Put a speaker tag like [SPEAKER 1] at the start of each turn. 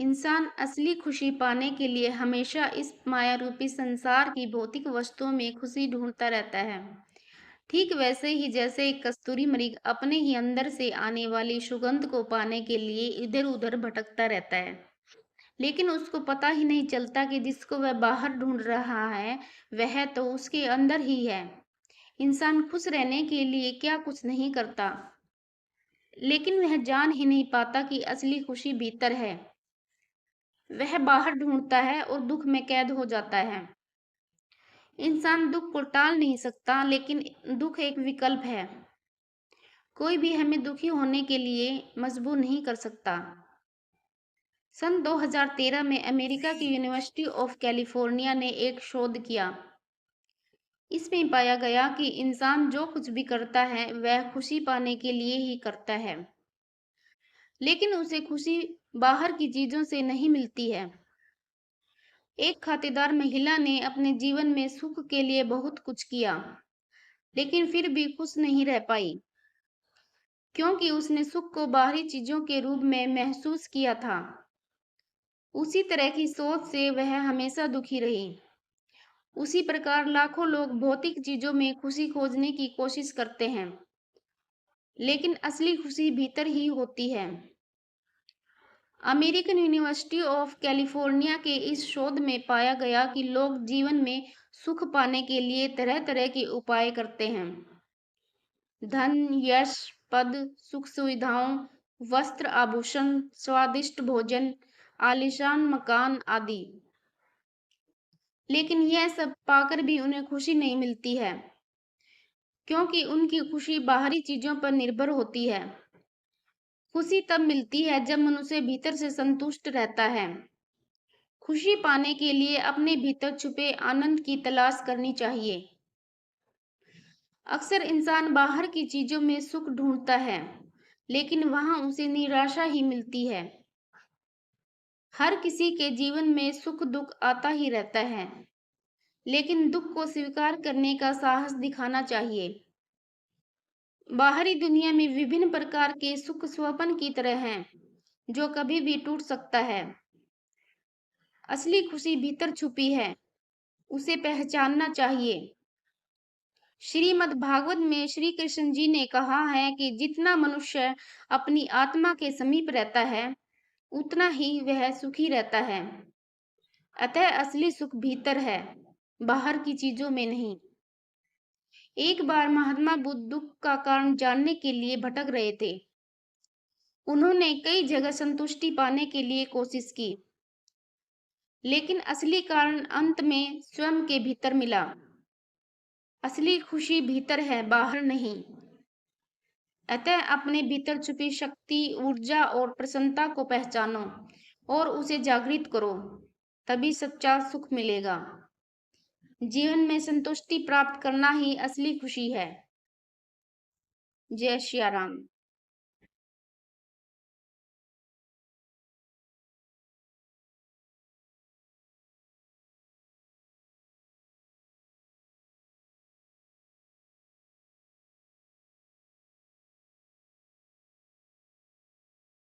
[SPEAKER 1] इंसान असली खुशी पाने के लिए हमेशा इस माया रूपी संसार की भौतिक वस्तुओं में खुशी ढूंढता रहता है। ठीक वैसे ही जैसे एक कस्तूरी मृग अपने ही अंदर से आने वाली सुगंध को पाने के लिए इधर उधर भटकता रहता है, लेकिन उसको पता ही नहीं चलता कि जिसको वह बाहर ढूंढ रहा है वह तो उसके अंदर ही है। इंसान खुश रहने के लिए क्या कुछ नहीं करता, लेकिन वह जान ही नहीं पाता कि असली खुशी भीतर है। वह बाहर ढूंढता है और दुख में कैद हो जाता है। इंसान दुख को टाल नहीं सकता, लेकिन दुख एक विकल्प है। कोई भी हमें दुखी होने के लिए मजबूर नहीं कर सकता। सन 2013 में अमेरिका की यूनिवर्सिटी ऑफ कैलिफोर्निया ने एक शोध किया। इसमें पाया गया कि इंसान जो कुछ भी करता है वह खुशी पाने के लिए ही करता है, लेकिन उसे खुशी बाहर की चीजों से नहीं मिलती है। एक खातेदार महिला ने अपने जीवन में सुख के लिए बहुत कुछ किया, लेकिन फिर भी खुश नहीं रह पाई, क्योंकि उसने सुख को बाहरी चीजों के रूप में महसूस किया था। उसी तरह की सोच से वह हमेशा दुखी रही। उसी प्रकार लाखों लोग भौतिक चीजों में खुशी खोजने की कोशिश करते हैं, लेकिन असली खुशी भीतर ही होती है। अमेरिकन यूनिवर्सिटी ऑफ कैलिफोर्निया के इस शोध में पाया गया कि लोग जीवन में सुख पाने के लिए तरह तरह के उपाय करते हैं। धन, यश, पद, सुख सुविधाओं, वस्त्र आभूषण, स्वादिष्ट भोजन, आलीशान मकान आदि। लेकिन यह सब पाकर भी उन्हें खुशी नहीं मिलती है, क्योंकि उनकी खुशी बाहरी चीजों पर निर्भर होती है। खुशी तब मिलती है जब मनुष्य भीतर से संतुष्ट रहता है। खुशी पाने के लिए अपने भीतर छुपे आनंद की तलाश करनी चाहिए। अक्सर इंसान बाहर की चीजों में सुख ढूंढता है, लेकिन वहां उसे निराशा ही मिलती है। हर किसी के जीवन में सुख दुख आता ही रहता है, लेकिन दुख को स्वीकार करने का साहस दिखाना चाहिए। बाहरी दुनिया में विभिन्न प्रकार के सुख स्वप्न की तरह हैं, जो कभी भी टूट सकता है। असली खुशी भीतर छुपी है, उसे पहचानना चाहिए। श्रीमद् भागवत में श्री कृष्ण जी ने कहा है कि जितना मनुष्य अपनी आत्मा के समीप रहता है, उतना ही वह सुखी रहता है। अतः असली सुख भीतर है, बाहर की चीजों में नहीं। एक बार महात्मा बुद्ध दुख का कारण जानने के लिए भटक रहे थे। उन्होंने कई जगह संतुष्टि पाने के लिए कोशिश की, लेकिन असली कारण अंत में स्वयं के भीतर मिला। असली खुशी भीतर है, बाहर नहीं। अतः अपने भीतर छुपी शक्ति, ऊर्जा और प्रसन्नता को पहचानो और उसे जागृत करो, तभी सच्चा सुख मिलेगा। जीवन में संतुष्टि प्राप्त करना ही असली खुशी है। जय श्री राम।